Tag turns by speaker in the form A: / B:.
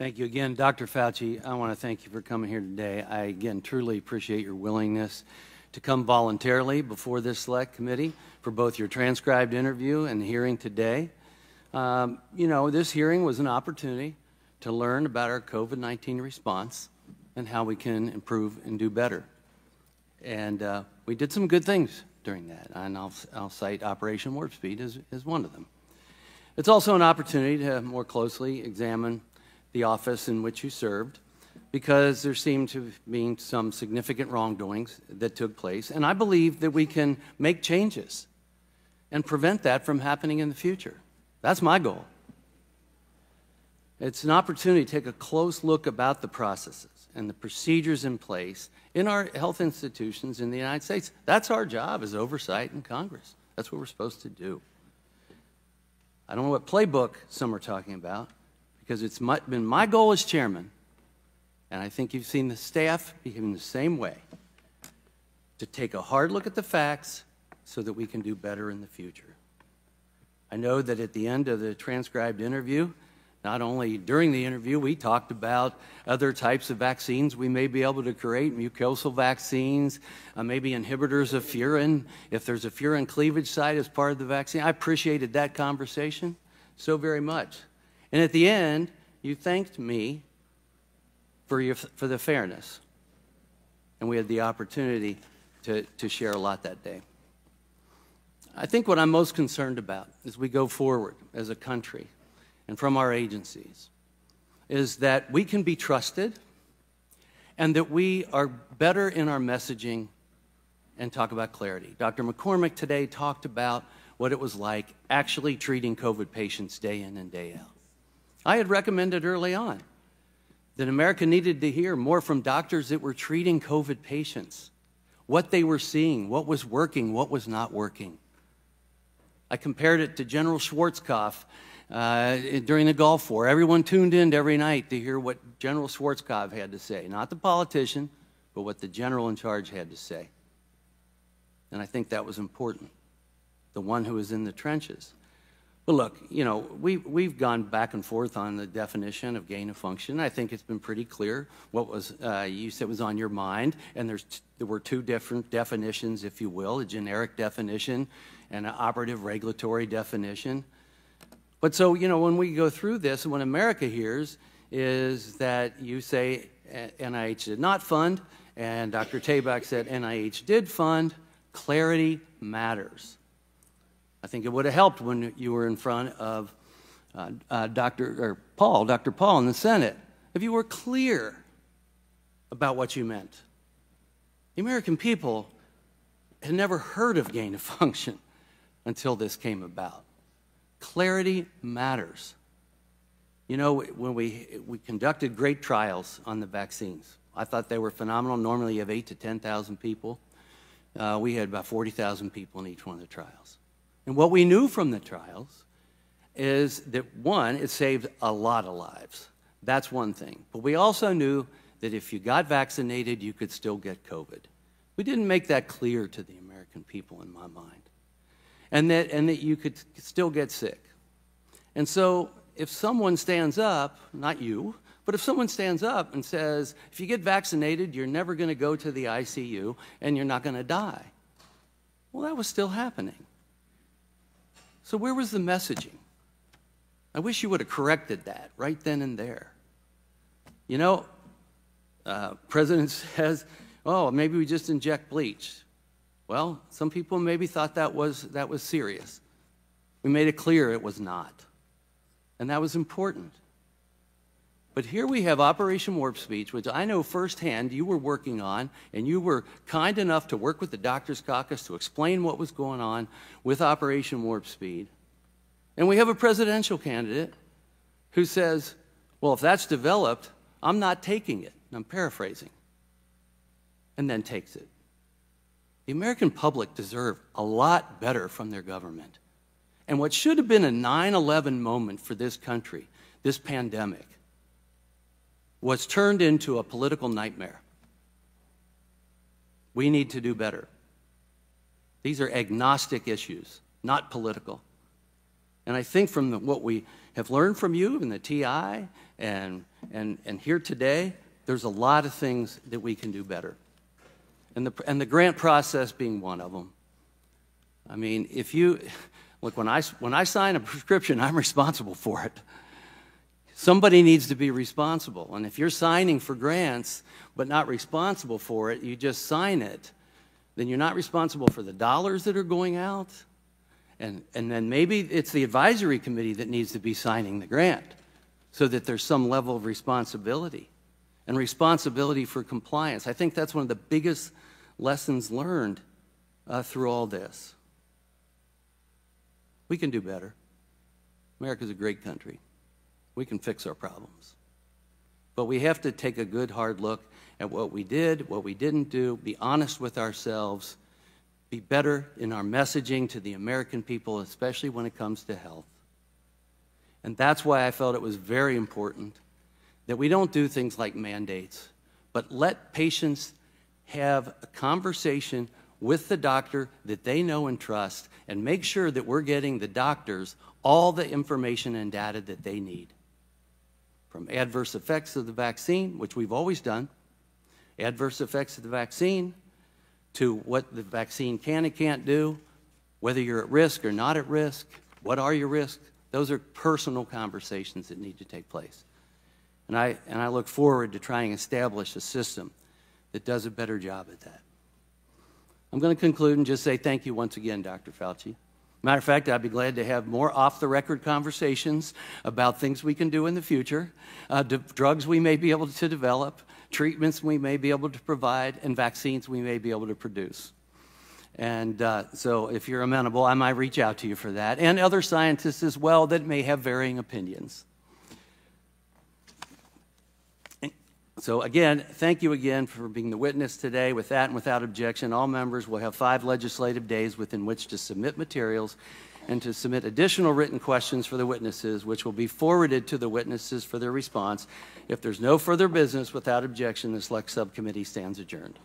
A: Thank you again, Dr. Fauci. I want to thank you for coming here today. I, again, truly appreciate your willingness to come voluntarily before this select committee for both your transcribed interview and hearing today. You know, this hearing was an opportunity to learn about our COVID-19 response and how we can improve and do better. And we did some good things during that, and I'll cite Operation Warp Speed as one of them. It's also an opportunity to more closely examine the office in which you served, because there seemed to be some significant wrongdoings that took place. And I believe that we can make changes and prevent that from happening in the future. That's my goal. It's an opportunity to take a close look about the processes and the procedures in place in our health institutions in the United States. That's our job as oversight in Congress. That's what we're supposed to do. I don't know what playbook some are talking about, because it's been my goal as chairman, and I think you've seen the staff behave the same way, to take a hard look at the facts so that we can do better in the future. I know that at the end of the transcribed interview, not only during the interview, we talked about other types of vaccines we may be able to create, mucosal vaccines, maybe inhibitors of furin, if there's a furin cleavage site as part of the vaccine. I appreciated that conversation so very much. And at the end, you thanked me for the fairness. And we had the opportunity to share a lot that day. I think what I'm most concerned about as we go forward as a country and from our agencies is that we can be trusted and that we are better in our messaging and talk about clarity. Dr. McCormick today talked about what it was like actually treating COVID patients day in and day out. I had recommended early on that America needed to hear more from doctors that were treating COVID patients, what they were seeing, what was working, what was not working. I compared it to General Schwarzkopf during the Gulf War. Everyone tuned in every night to hear what General Schwarzkopf had to say, not the politician, but what the general in charge had to say. And I think that was important, the one who was in the trenches. But look, you know, we've gone back and forth on the definition of gain of function. I think it's been pretty clear what was you said was on your mind, and there were two different definitions, if you will, a generic definition and an operative regulatory definition. But so, you know, when we go through this, and what America hears is that you say NIH did not fund, and Dr. Tabak said NIH did fund. Clarity matters. I think it would have helped when you were in front of Dr. Paul in the Senate, if you were clear about what you meant. The American people had never heard of gain of function until this came about. Clarity matters. You know, when we conducted great trials on the vaccines, I thought they were phenomenal. Normally you have 8,000 to 10,000 people. We had about 40,000 people in each one of the trials. And what we knew from the trials is that, one, it saved a lot of lives. That's one thing. But we also knew that if you got vaccinated, you could still get COVID. We didn't make that clear to the American people, in my mind. And that you could still get sick. And so if someone stands up, not you, but if someone stands up and says, if you get vaccinated, you're never going to go to the ICU and you're not going to die. Well, that was still happening. So where was the messaging? I wish you would have corrected that right then and there. You know, President says, oh, maybe we just inject bleach. Well, some people maybe thought that was serious. We made it clear it was not. And that was important. But here we have Operation Warp Speed, which I know firsthand you were working on, and you were kind enough to work with the Doctors Caucus to explain what was going on with Operation Warp Speed. And we have a presidential candidate who says, well, if that's developed, I'm not taking it. And I'm paraphrasing. And then takes it. The American public deserve a lot better from their government. And what should have been a 9/11 moment for this country, this pandemic, was turned into a political nightmare. We need to do better. These are agnostic issues, not political. And I think from what we have learned from you in the TI and And here today, there's a lot of things that we can do better. And the grant process being one of them. I mean, if you, look, when I sign a prescription, I'm responsible for it. Somebody needs to be responsible. And if you're signing for grants but not responsible for it, you just sign it, then you're not responsible for the dollars that are going out. And then maybe it's the advisory committee that needs to be signing the grant so that there's some level of responsibility and responsibility for compliance. I think that's one of the biggest lessons learned through all this. We can do better. America's a great country. We can fix our problems. But we have to take a good, hard look at what we did, what we didn't do, be honest with ourselves, be better in our messaging to the American people, especially when it comes to health. And that's why I felt it was very important that we don't do things like mandates, but let patients have a conversation with the doctor that they know and trust, and make sure that we're getting the doctors all the information and data that they need. From adverse effects of the vaccine, which we've always done, adverse effects of the vaccine, to what the vaccine can and can't do, whether you're at risk or not at risk, what are your risks. Those are personal conversations that need to take place. And I look forward to trying to establish a system that does a better job at that. I'm going to conclude and just say thank you once again, Dr. Fauci. Matter of fact, I'd be glad to have more off-the-record conversations about things we can do in the future, drugs we may be able to develop, treatments we may be able to provide, and vaccines we may be able to produce. And so if you're amenable, I might reach out to you for that, and other scientists as well that may have varying opinions. So again, thank you again for being the witness today. With that and without objection, all members will have 5 legislative days within which to submit materials and to submit additional written questions for the witnesses, which will be forwarded to the witnesses for their response. If there's no further business, without objection, the Select Subcommittee stands adjourned.